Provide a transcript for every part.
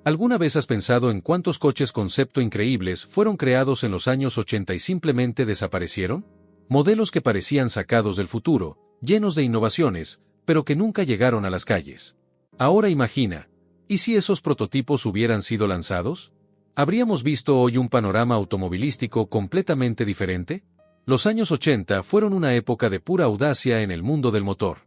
¿Alguna vez has pensado en cuántos coches concepto increíbles fueron creados en los años 80 y simplemente desaparecieron? Modelos que parecían sacados del futuro, llenos de innovaciones, pero que nunca llegaron a las calles. Ahora imagina, ¿y si esos prototipos hubieran sido lanzados? ¿Habríamos visto hoy un panorama automovilístico completamente diferente? Los años 80 fueron una época de pura audacia en el mundo del motor.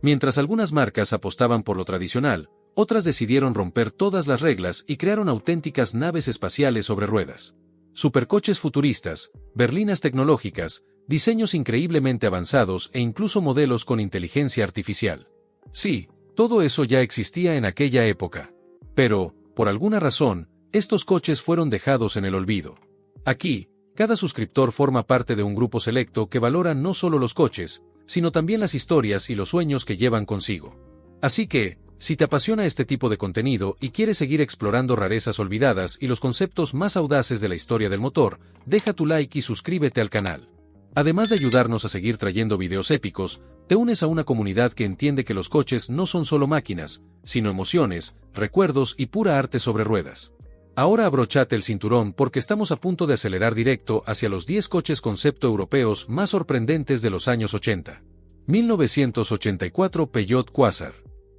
Mientras algunas marcas apostaban por lo tradicional, otras decidieron romper todas las reglas y crearon auténticas naves espaciales sobre ruedas. Supercoches futuristas, berlinas tecnológicas, diseños increíblemente avanzados e incluso modelos con inteligencia artificial. Sí, todo eso ya existía en aquella época. Pero, por alguna razón, estos coches fueron dejados en el olvido. Aquí, cada suscriptor forma parte de un grupo selecto que valora no solo los coches, sino también las historias y los sueños que llevan consigo. Así que, si te apasiona este tipo de contenido y quieres seguir explorando rarezas olvidadas y los conceptos más audaces de la historia del motor, deja tu like y suscríbete al canal. Además de ayudarnos a seguir trayendo videos épicos, te unes a una comunidad que entiende que los coches no son solo máquinas, sino emociones, recuerdos y pura arte sobre ruedas. Ahora abrochate el cinturón porque estamos a punto de acelerar directo hacia los 10 coches concepto europeos más sorprendentes de los años 80. 1984 Peugeot Quasar.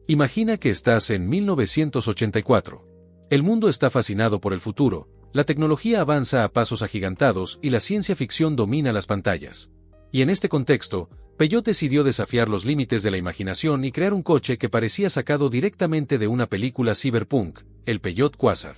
Imagina que estás en 1984. El mundo está fascinado por el futuro, la tecnología avanza a pasos agigantados y la ciencia ficción domina las pantallas. Y en este contexto, Peugeot decidió desafiar los límites de la imaginación y crear un coche que parecía sacado directamente de una película cyberpunk, el Peugeot Quasar.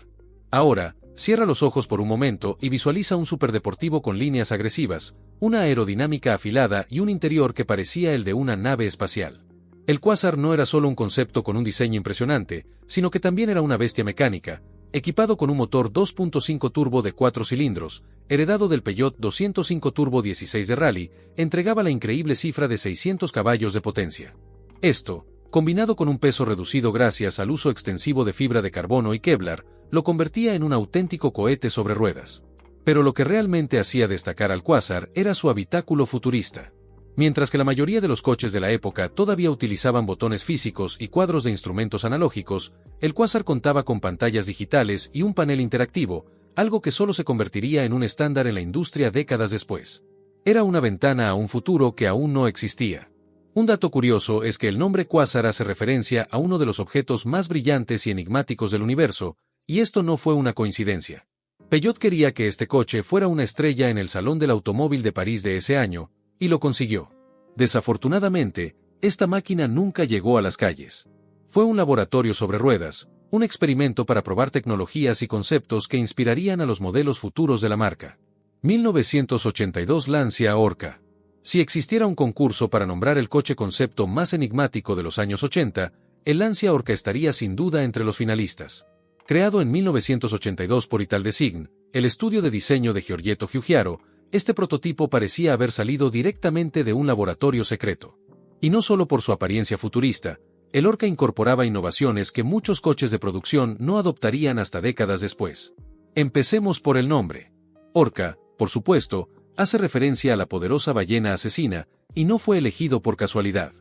Ahora, cierra los ojos por un momento y visualiza un superdeportivo con líneas agresivas, una aerodinámica afilada y un interior que parecía el de una nave espacial. El Quasar no era solo un concepto con un diseño impresionante, sino que también era una bestia mecánica, equipado con un motor 2.5 turbo de 4 cilindros, heredado del Peugeot 205 Turbo 16 de Rally, entregaba la increíble cifra de 600 caballos de potencia. Esto, combinado con un peso reducido gracias al uso extensivo de fibra de carbono y Kevlar, lo convertía en un auténtico cohete sobre ruedas. Pero lo que realmente hacía destacar al Quasar era su habitáculo futurista. Mientras que la mayoría de los coches de la época todavía utilizaban botones físicos y cuadros de instrumentos analógicos, el Quasar contaba con pantallas digitales y un panel interactivo, algo que solo se convertiría en un estándar en la industria décadas después. Era una ventana a un futuro que aún no existía. Un dato curioso es que el nombre Quasar hace referencia a uno de los objetos más brillantes y enigmáticos del universo, y esto no fue una coincidencia. Peugeot quería que este coche fuera una estrella en el Salón del Automóvil de París de ese año, y lo consiguió. Desafortunadamente, esta máquina nunca llegó a las calles. Fue un laboratorio sobre ruedas, un experimento para probar tecnologías y conceptos que inspirarían a los modelos futuros de la marca. 1982 Lancia Orca. Si existiera un concurso para nombrar el coche concepto más enigmático de los años 80, el Lancia Orca estaría sin duda entre los finalistas. Creado en 1982 por Italdesign, el estudio de diseño de Giorgetto Giugiaro, este prototipo parecía haber salido directamente de un laboratorio secreto. Y no solo por su apariencia futurista, el Orca incorporaba innovaciones que muchos coches de producción no adoptarían hasta décadas después. Empecemos por el nombre. Orca, por supuesto, hace referencia a la poderosa ballena asesina, y no fue elegido por casualidad.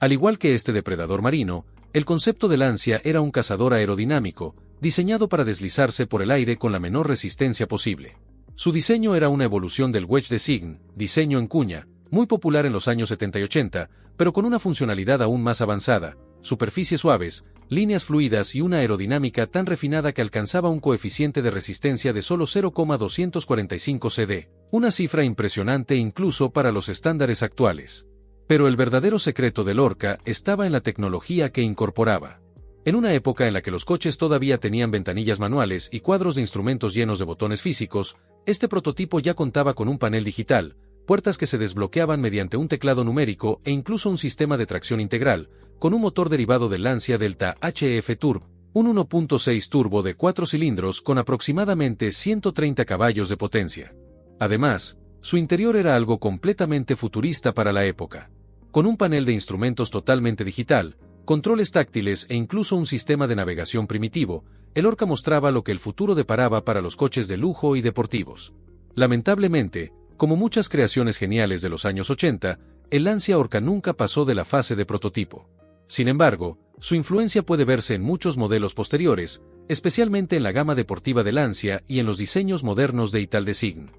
Al igual que este depredador marino, el concepto de Lancia era un cazador aerodinámico, diseñado para deslizarse por el aire con la menor resistencia posible. Su diseño era una evolución del Wedge Design, diseño en cuña, muy popular en los años 70 y 80, pero con una funcionalidad aún más avanzada, superficies suaves, líneas fluidas y una aerodinámica tan refinada que alcanzaba un coeficiente de resistencia de solo 0,245 cd, una cifra impresionante incluso para los estándares actuales. Pero el verdadero secreto del Orca estaba en la tecnología que incorporaba. En una época en la que los coches todavía tenían ventanillas manuales y cuadros de instrumentos llenos de botones físicos, este prototipo ya contaba con un panel digital, puertas que se desbloqueaban mediante un teclado numérico e incluso un sistema de tracción integral, con un motor derivado del Lancia Delta HF Turbo, un 1.6 turbo de 4 cilindros con aproximadamente 130 caballos de potencia. Además, su interior era algo completamente futurista para la época. Con un panel de instrumentos totalmente digital, controles táctiles e incluso un sistema de navegación primitivo, el Orca mostraba lo que el futuro deparaba para los coches de lujo y deportivos. Lamentablemente, como muchas creaciones geniales de los años 80, el Lancia Orca nunca pasó de la fase de prototipo. Sin embargo, su influencia puede verse en muchos modelos posteriores, especialmente en la gama deportiva de Lancia y en los diseños modernos de Italdesign.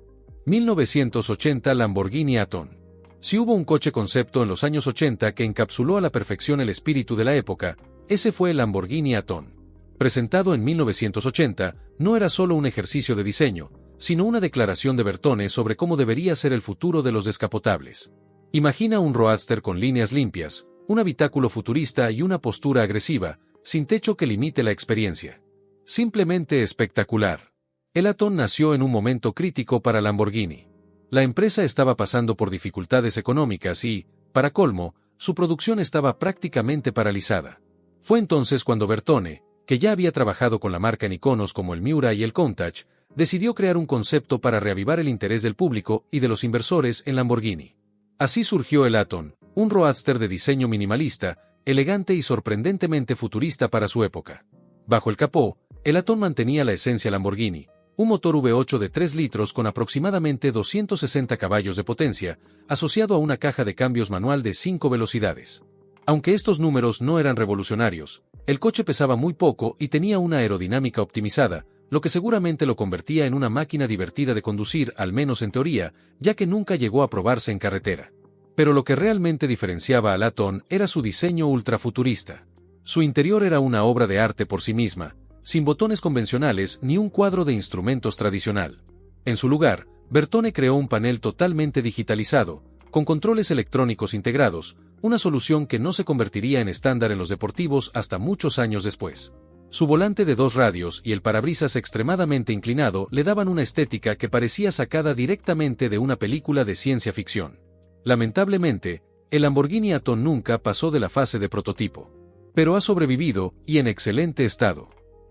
1980 Lamborghini Aton. Si hubo un coche concepto en los años 80 que encapsuló a la perfección el espíritu de la época, ese fue el Lamborghini Aton. Presentado en 1980, no era solo un ejercicio de diseño, sino una declaración de Bertone sobre cómo debería ser el futuro de los descapotables. Imagina un roadster con líneas limpias, un habitáculo futurista y una postura agresiva, sin techo que limite la experiencia. Simplemente espectacular. El Aton nació en un momento crítico para Lamborghini. La empresa estaba pasando por dificultades económicas y, para colmo, su producción estaba prácticamente paralizada. Fue entonces cuando Bertone, que ya había trabajado con la marca en iconos como el Miura y el Countach, decidió crear un concepto para reavivar el interés del público y de los inversores en Lamborghini. Así surgió el Aton, un roadster de diseño minimalista, elegante y sorprendentemente futurista para su época. Bajo el capó, el Aton mantenía la esencia Lamborghini, un motor V8 de 3 litros con aproximadamente 260 caballos de potencia, asociado a una caja de cambios manual de 5 velocidades. Aunque estos números no eran revolucionarios, el coche pesaba muy poco y tenía una aerodinámica optimizada, lo que seguramente lo convertía en una máquina divertida de conducir, al menos en teoría, ya que nunca llegó a probarse en carretera. Pero lo que realmente diferenciaba al Aton era su diseño ultrafuturista. Su interior era una obra de arte por sí misma, sin botones convencionales ni un cuadro de instrumentos tradicional. En su lugar, Bertone creó un panel totalmente digitalizado, con controles electrónicos integrados, una solución que no se convertiría en estándar en los deportivos hasta muchos años después. Su volante de 2 radios y el parabrisas extremadamente inclinado le daban una estética que parecía sacada directamente de una película de ciencia ficción. Lamentablemente, el Lamborghini Aton nunca pasó de la fase de prototipo. Pero ha sobrevivido, y en excelente estado.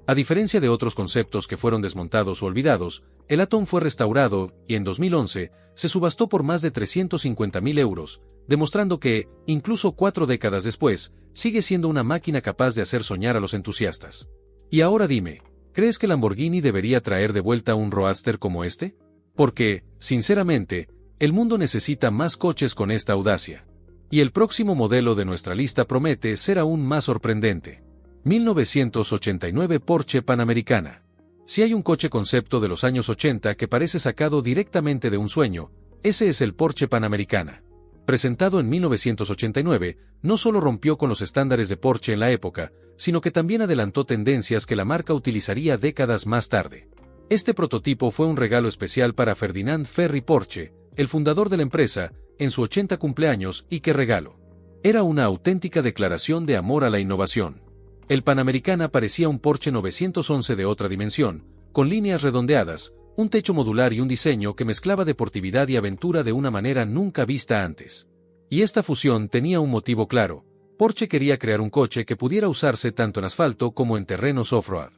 A diferencia de otros conceptos que fueron desmontados o olvidados, el Aton fue restaurado y en 2011 se subastó por más de 350.000 euros, demostrando que, incluso 4 décadas después, sigue siendo una máquina capaz de hacer soñar a los entusiastas. Y ahora dime, ¿crees que Lamborghini debería traer de vuelta un roadster como este? Porque, sinceramente, el mundo necesita más coches con esta audacia. Y el próximo modelo de nuestra lista promete ser aún más sorprendente. 1989 Porsche Panamericana. Si hay un coche concepto de los años 80 que parece sacado directamente de un sueño, ese es el Porsche Panamericana. Presentado en 1989, no solo rompió con los estándares de Porsche en la época, sino que también adelantó tendencias que la marca utilizaría décadas más tarde. Este prototipo fue un regalo especial para Ferdinand Ferry Porsche, el fundador de la empresa, en su 80 cumpleaños, y qué regalo. Era una auténtica declaración de amor a la innovación. El Panamericana parecía un Porsche 911 de otra dimensión, con líneas redondeadas, un techo modular y un diseño que mezclaba deportividad y aventura de una manera nunca vista antes. Y esta fusión tenía un motivo claro: Porsche quería crear un coche que pudiera usarse tanto en asfalto como en terrenos off-road.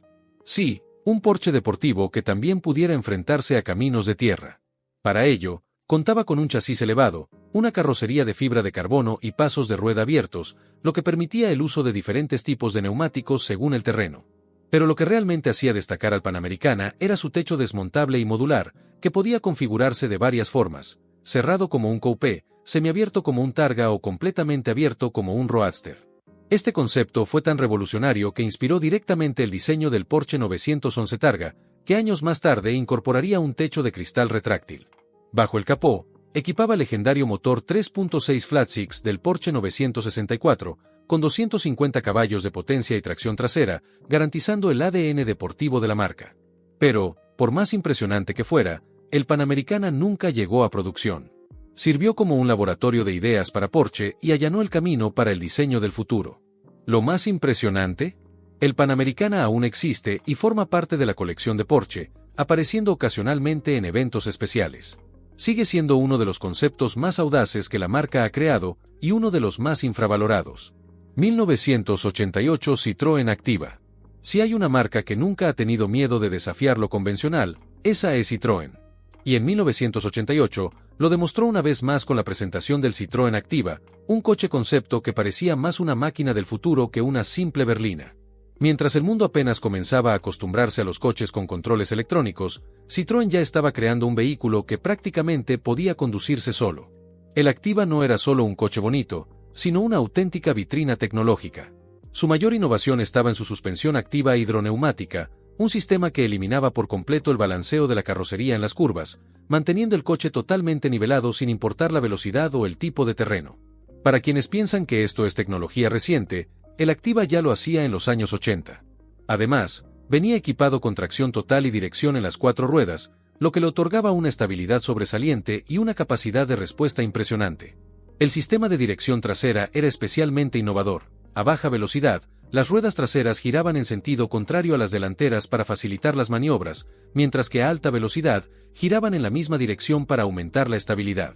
Sí, un Porsche deportivo que también pudiera enfrentarse a caminos de tierra. Para ello, contaba con un chasis elevado, una carrocería de fibra de carbono y pasos de rueda abiertos, lo que permitía el uso de diferentes tipos de neumáticos según el terreno. Pero lo que realmente hacía destacar al Panamericana era su techo desmontable y modular, que podía configurarse de varias formas: cerrado como un coupé, semiabierto como un Targa o completamente abierto como un roadster. Este concepto fue tan revolucionario que inspiró directamente el diseño del Porsche 911 Targa, que años más tarde incorporaría un techo de cristal retráctil. Bajo el capó, equipaba el legendario motor 3.6 Flat Six del Porsche 964, con 250 caballos de potencia y tracción trasera, garantizando el ADN deportivo de la marca. Pero, por más impresionante que fuera, el Panamericana nunca llegó a producción. Sirvió como un laboratorio de ideas para Porsche y allanó el camino para el diseño del futuro. ¿Lo más impresionante? El Panamericana aún existe y forma parte de la colección de Porsche, apareciendo ocasionalmente en eventos especiales. Sigue siendo uno de los conceptos más audaces que la marca ha creado y uno de los más infravalorados. 1988 Citroën Activa. Si hay una marca que nunca ha tenido miedo de desafiar lo convencional, esa es Citroën. Y en 1988, lo demostró una vez más con la presentación del Citroën Activa, un coche concepto que parecía más una máquina del futuro que una simple berlina. Mientras el mundo apenas comenzaba a acostumbrarse a los coches con controles electrónicos, Citroën ya estaba creando un vehículo que prácticamente podía conducirse solo. El Activa no era solo un coche bonito, sino una auténtica vitrina tecnológica. Su mayor innovación estaba en su suspensión activa hidroneumática, un sistema que eliminaba por completo el balanceo de la carrocería en las curvas, manteniendo el coche totalmente nivelado sin importar la velocidad o el tipo de terreno. Para quienes piensan que esto es tecnología reciente, el Activa ya lo hacía en los años 80. Además, venía equipado con tracción total y dirección en las 4 ruedas, lo que le otorgaba una estabilidad sobresaliente y una capacidad de respuesta impresionante. El sistema de dirección trasera era especialmente innovador. A baja velocidad, las ruedas traseras giraban en sentido contrario a las delanteras para facilitar las maniobras, mientras que a alta velocidad, giraban en la misma dirección para aumentar la estabilidad.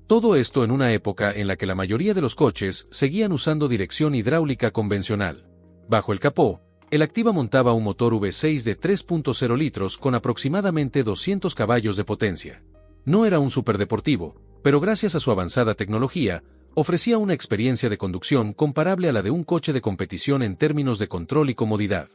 Todo esto en una época en la que la mayoría de los coches seguían usando dirección hidráulica convencional. Bajo el capó, el Activa montaba un motor V6 de 3.0 litros con aproximadamente 200 caballos de potencia. No era un superdeportivo, pero gracias a su avanzada tecnología, ofrecía una experiencia de conducción comparable a la de un coche de competición en términos de control y comodidad.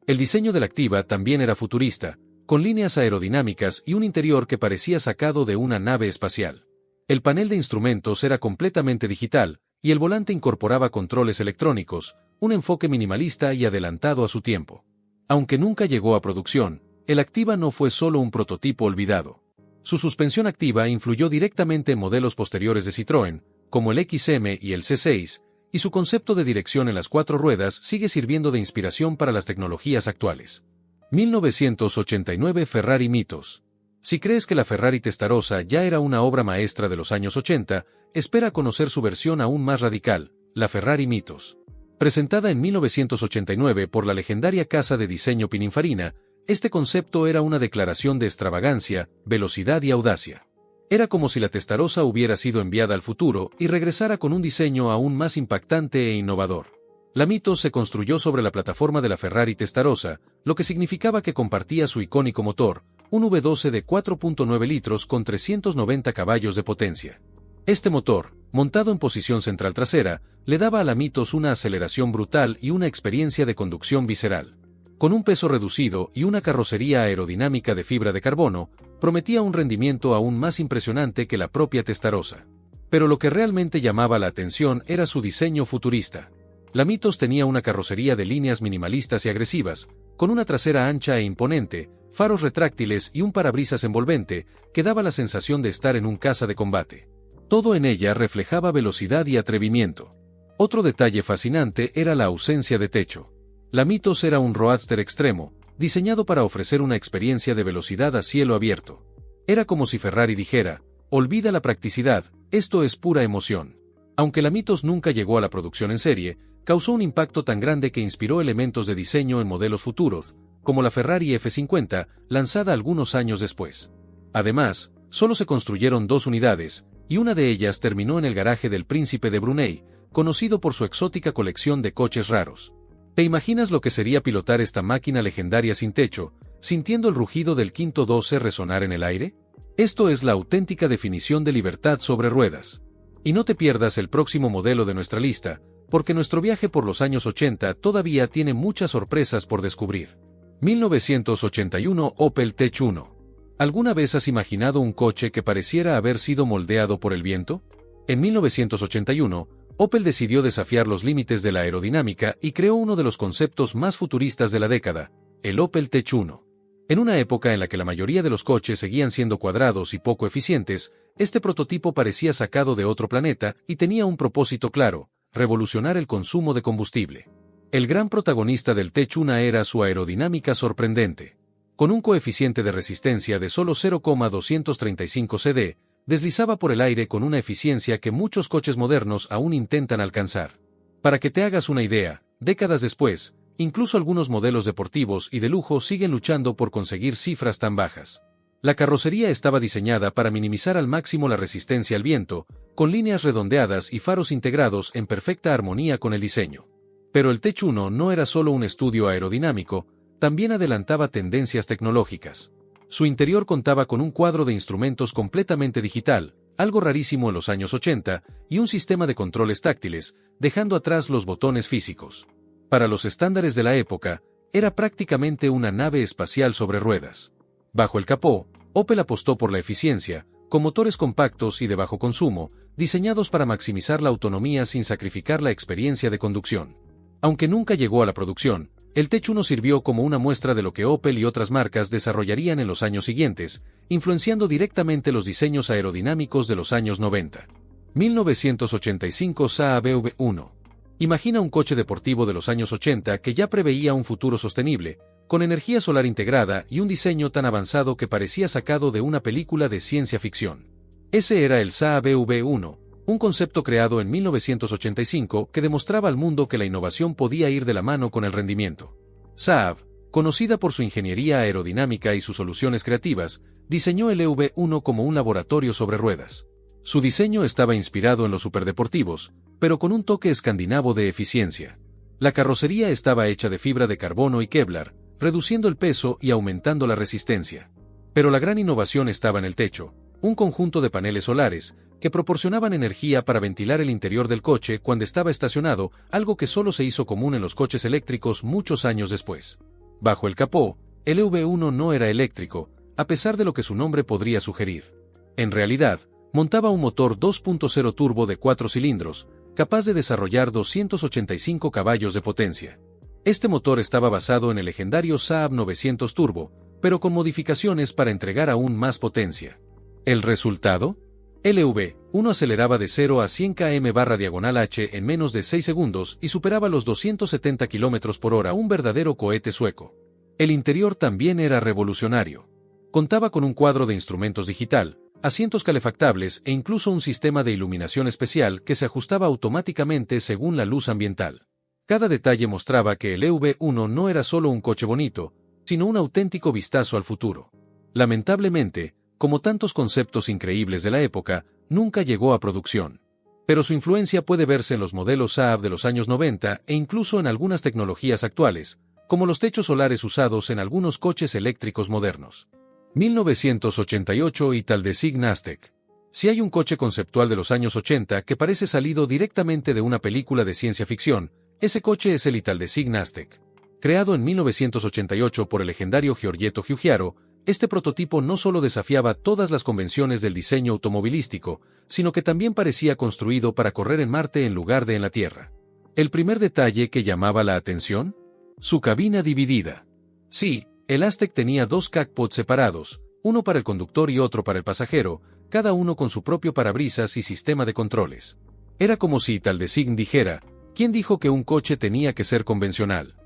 El diseño del Activa también era futurista, con líneas aerodinámicas y un interior que parecía sacado de una nave espacial. El panel de instrumentos era completamente digital, y el volante incorporaba controles electrónicos, un enfoque minimalista y adelantado a su tiempo. Aunque nunca llegó a producción, el Activa no fue solo un prototipo olvidado. Su suspensión activa influyó directamente en modelos posteriores de Citroën, como el XM y el C6, y su concepto de dirección en las 4 ruedas sigue sirviendo de inspiración para las tecnologías actuales. 1989 Ferrari mitos. Si crees que la Ferrari Testarossa ya era una obra maestra de los años 80, espera conocer su versión aún más radical, la Ferrari mitos. Presentada en 1989 por la legendaria casa de diseño Pininfarina, este concepto era una declaración de extravagancia, velocidad y audacia. Era como si la Testarossa hubiera sido enviada al futuro y regresara con un diseño aún más impactante e innovador. La Mitos se construyó sobre la plataforma de la Ferrari Testarossa, lo que significaba que compartía su icónico motor, un V12 de 4.9 litros con 390 caballos de potencia. Este motor, montado en posición central trasera, le daba a la Mitos una aceleración brutal y una experiencia de conducción visceral. Con un peso reducido y una carrocería aerodinámica de fibra de carbono, prometía un rendimiento aún más impresionante que la propia Testarossa. Pero lo que realmente llamaba la atención era su diseño futurista. La Mitos tenía una carrocería de líneas minimalistas y agresivas, con una trasera ancha e imponente, faros retráctiles y un parabrisas envolvente, que daba la sensación de estar en un caza de combate. Todo en ella reflejaba velocidad y atrevimiento. Otro detalle fascinante era la ausencia de techo. La Mitos era un roadster extremo, diseñado para ofrecer una experiencia de velocidad a cielo abierto. Era como si Ferrari dijera, olvida la practicidad, esto es pura emoción. Aunque la Mitos nunca llegó a la producción en serie, causó un impacto tan grande que inspiró elementos de diseño en modelos futuros, como la Ferrari F50, lanzada algunos años después. Además, solo se construyeron 2 unidades, y una de ellas terminó en el garaje del Príncipe de Brunei, conocido por su exótica colección de coches raros. ¿Te imaginas lo que sería pilotar esta máquina legendaria sin techo, sintiendo el rugido del quinto 12 resonar en el aire? Esto es la auténtica definición de libertad sobre ruedas. Y no te pierdas el próximo modelo de nuestra lista, porque nuestro viaje por los años 80 todavía tiene muchas sorpresas por descubrir. 1981 Opel Tech 1. ¿Alguna vez has imaginado un coche que pareciera haber sido moldeado por el viento? En 1981, Opel decidió desafiar los límites de la aerodinámica y creó uno de los conceptos más futuristas de la década, el Opel Tech 1. En una época en la que la mayoría de los coches seguían siendo cuadrados y poco eficientes, este prototipo parecía sacado de otro planeta y tenía un propósito claro: revolucionar el consumo de combustible. El gran protagonista del Tech 1 era su aerodinámica sorprendente. Con un coeficiente de resistencia de solo 0,235 cd, deslizaba por el aire con una eficiencia que muchos coches modernos aún intentan alcanzar. Para que te hagas una idea, décadas después, incluso algunos modelos deportivos y de lujo siguen luchando por conseguir cifras tan bajas. La carrocería estaba diseñada para minimizar al máximo la resistencia al viento, con líneas redondeadas y faros integrados en perfecta armonía con el diseño. Pero el Tech 1 no era solo un estudio aerodinámico, también adelantaba tendencias tecnológicas. Su interior contaba con un cuadro de instrumentos completamente digital, algo rarísimo en los años 80, y un sistema de controles táctiles, dejando atrás los botones físicos. Para los estándares de la época, era prácticamente una nave espacial sobre ruedas. Bajo el capó, Opel apostó por la eficiencia, con motores compactos y de bajo consumo, diseñados para maximizar la autonomía sin sacrificar la experiencia de conducción. Aunque nunca llegó a la producción, el Tech 1 sirvió como una muestra de lo que Opel y otras marcas desarrollarían en los años siguientes, influenciando directamente los diseños aerodinámicos de los años 90. 1985 Saab V1. Imagina un coche deportivo de los años 80 que ya preveía un futuro sostenible, con energía solar integrada y un diseño tan avanzado que parecía sacado de una película de ciencia ficción. Ese era el Saab V1, un concepto creado en 1985 que demostraba al mundo que la innovación podía ir de la mano con el rendimiento. Saab, conocida por su ingeniería aerodinámica y sus soluciones creativas, diseñó el V1 como un laboratorio sobre ruedas. Su diseño estaba inspirado en los superdeportivos, pero con un toque escandinavo de eficiencia. La carrocería estaba hecha de fibra de carbono y Kevlar, reduciendo el peso y aumentando la resistencia. Pero la gran innovación estaba en el techo, un conjunto de paneles solares, que proporcionaban energía para ventilar el interior del coche cuando estaba estacionado, algo que solo se hizo común en los coches eléctricos muchos años después. Bajo el capó, el V1 no era eléctrico, a pesar de lo que su nombre podría sugerir. En realidad, montaba un motor 2.0 turbo de 4 cilindros, capaz de desarrollar 285 caballos de potencia. Este motor estaba basado en el legendario Saab 900 Turbo, pero con modificaciones para entregar aún más potencia. ¿El resultado? El V1 aceleraba de 0 a 100 km/h en menos de 6 segundos y superaba los 270 km/h, un verdadero cohete sueco. El interior también era revolucionario. Contaba con un cuadro de instrumentos digital, asientos calefactables e incluso un sistema de iluminación especial que se ajustaba automáticamente según la luz ambiental. Cada detalle mostraba que el V1 no era solo un coche bonito, sino un auténtico vistazo al futuro. Lamentablemente, como tantos conceptos increíbles de la época, nunca llegó a producción. Pero su influencia puede verse en los modelos Saab de los años 90 e incluso en algunas tecnologías actuales, como los techos solares usados en algunos coches eléctricos modernos. 1988 Italdesign Aztek. Si hay un coche conceptual de los años 80 que parece salido directamente de una película de ciencia ficción, ese coche es el Italdesign Aztek. Creado en 1988 por el legendario Giorgetto Giugiaro, este prototipo no solo desafiaba todas las convenciones del diseño automovilístico, sino que también parecía construido para correr en Marte en lugar de en la Tierra. ¿El primer detalle que llamaba la atención? Su cabina dividida. Sí, el Aztek tenía dos cockpits separados, uno para el conductor y otro para el pasajero, cada uno con su propio parabrisas y sistema de controles. Era como si Italdesign dijera, ¿quién dijo que un coche tenía que ser convencional?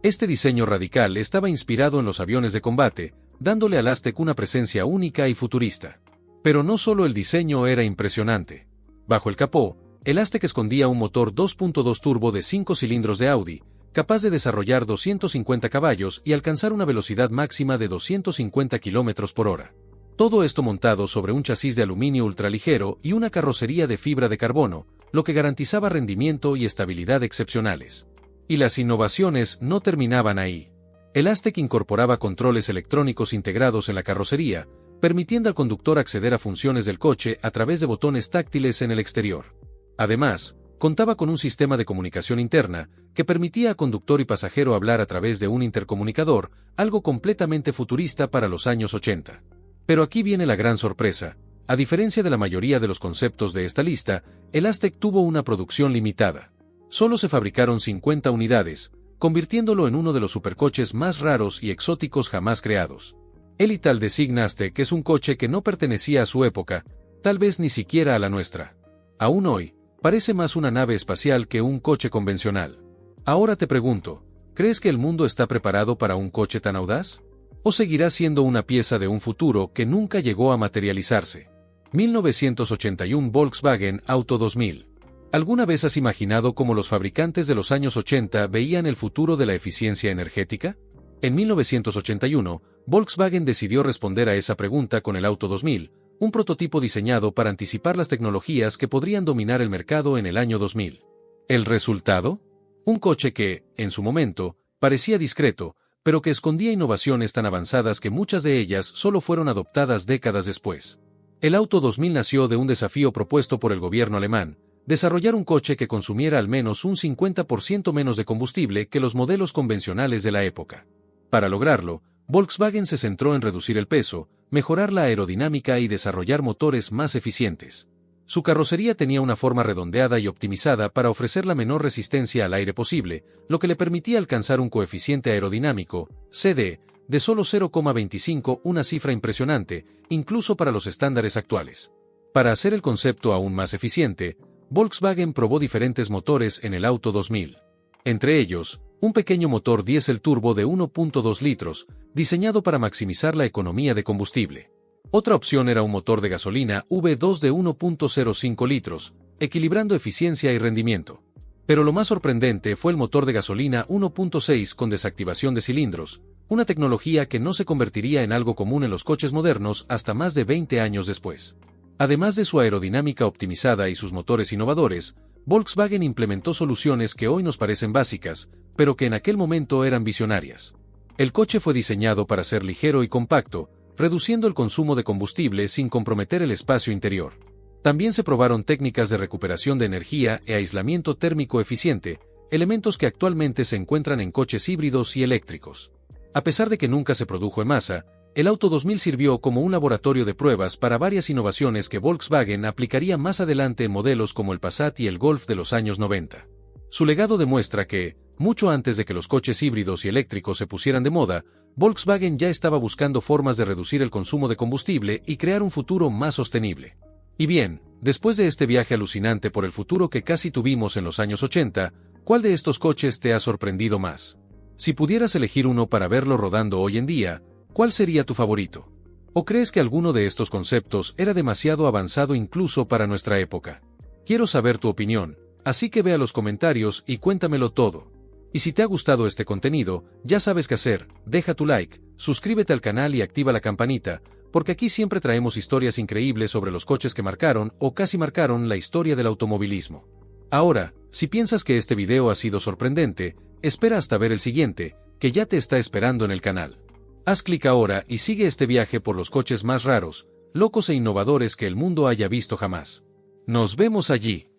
Este diseño radical estaba inspirado en los aviones de combate, dándole al Aztek una presencia única y futurista. Pero no solo el diseño era impresionante. Bajo el capó, el Aztek escondía un motor 2.2 turbo de 5 cilindros de Audi, capaz de desarrollar 250 caballos y alcanzar una velocidad máxima de 250 km/h. Todo esto montado sobre un chasis de aluminio ultraligero y una carrocería de fibra de carbono, lo que garantizaba rendimiento y estabilidad excepcionales. Y las innovaciones no terminaban ahí. El Aztek incorporaba controles electrónicos integrados en la carrocería, permitiendo al conductor acceder a funciones del coche a través de botones táctiles en el exterior. Además, contaba con un sistema de comunicación interna que permitía a conductor y pasajero hablar a través de un intercomunicador, algo completamente futurista para los años 80. Pero aquí viene la gran sorpresa. A diferencia de la mayoría de los conceptos de esta lista, el Aztek tuvo una producción limitada. Solo se fabricaron 50 unidades, convirtiéndolo en uno de los supercoches más raros y exóticos jamás creados. El Italdesign Aztek es un coche que no pertenecía a su época, tal vez ni siquiera a la nuestra. Aún hoy, parece más una nave espacial que un coche convencional. Ahora te pregunto, ¿crees que el mundo está preparado para un coche tan audaz? ¿O seguirá siendo una pieza de un futuro que nunca llegó a materializarse? 1981 Volkswagen Auto 2000. ¿Alguna vez has imaginado cómo los fabricantes de los años 80 veían el futuro de la eficiencia energética? En 1981, Volkswagen decidió responder a esa pregunta con el Auto 2000, un prototipo diseñado para anticipar las tecnologías que podrían dominar el mercado en el año 2000. ¿El resultado? Un coche que, en su momento, parecía discreto, pero que escondía innovaciones tan avanzadas que muchas de ellas solo fueron adoptadas décadas después. El Auto 2000 nació de un desafío propuesto por el gobierno alemán, desarrollar un coche que consumiera al menos un 50% menos de combustible que los modelos convencionales de la época. Para lograrlo, Volkswagen se centró en reducir el peso, mejorar la aerodinámica y desarrollar motores más eficientes. Su carrocería tenía una forma redondeada y optimizada para ofrecer la menor resistencia al aire posible, lo que le permitía alcanzar un coeficiente aerodinámico, CD, de solo 0,25, una cifra impresionante, incluso para los estándares actuales. Para hacer el concepto aún más eficiente, Volkswagen probó diferentes motores en el Auto 2000. Entre ellos, un pequeño motor diésel turbo de 1.2 litros, diseñado para maximizar la economía de combustible. Otra opción era un motor de gasolina V2 de 1.05 litros, equilibrando eficiencia y rendimiento. Pero lo más sorprendente fue el motor de gasolina 1.6 con desactivación de cilindros, una tecnología que no se convertiría en algo común en los coches modernos hasta más de 20 años después. Además de su aerodinámica optimizada y sus motores innovadores, Volkswagen implementó soluciones que hoy nos parecen básicas, pero que en aquel momento eran visionarias. El coche fue diseñado para ser ligero y compacto, reduciendo el consumo de combustible sin comprometer el espacio interior. También se probaron técnicas de recuperación de energía e aislamiento térmico eficiente, elementos que actualmente se encuentran en coches híbridos y eléctricos. A pesar de que nunca se produjo en masa, el Auto 2000 sirvió como un laboratorio de pruebas para varias innovaciones que Volkswagen aplicaría más adelante en modelos como el Passat y el Golf de los años 90. Su legado demuestra que, mucho antes de que los coches híbridos y eléctricos se pusieran de moda, Volkswagen ya estaba buscando formas de reducir el consumo de combustible y crear un futuro más sostenible. Y bien, después de este viaje alucinante por el futuro que casi tuvimos en los años 80, ¿cuál de estos coches te ha sorprendido más? Si pudieras elegir uno para verlo rodando hoy en día, ¿cuál sería tu favorito? ¿O crees que alguno de estos conceptos era demasiado avanzado incluso para nuestra época? Quiero saber tu opinión, así que ve a los comentarios y cuéntamelo todo. Y si te ha gustado este contenido, ya sabes qué hacer, deja tu like, suscríbete al canal y activa la campanita, porque aquí siempre traemos historias increíbles sobre los coches que marcaron o casi marcaron la historia del automovilismo. Ahora, si piensas que este video ha sido sorprendente, espera hasta ver el siguiente, que ya te está esperando en el canal. Haz clic ahora y sigue este viaje por los coches más raros, locos e innovadores que el mundo haya visto jamás. Nos vemos allí.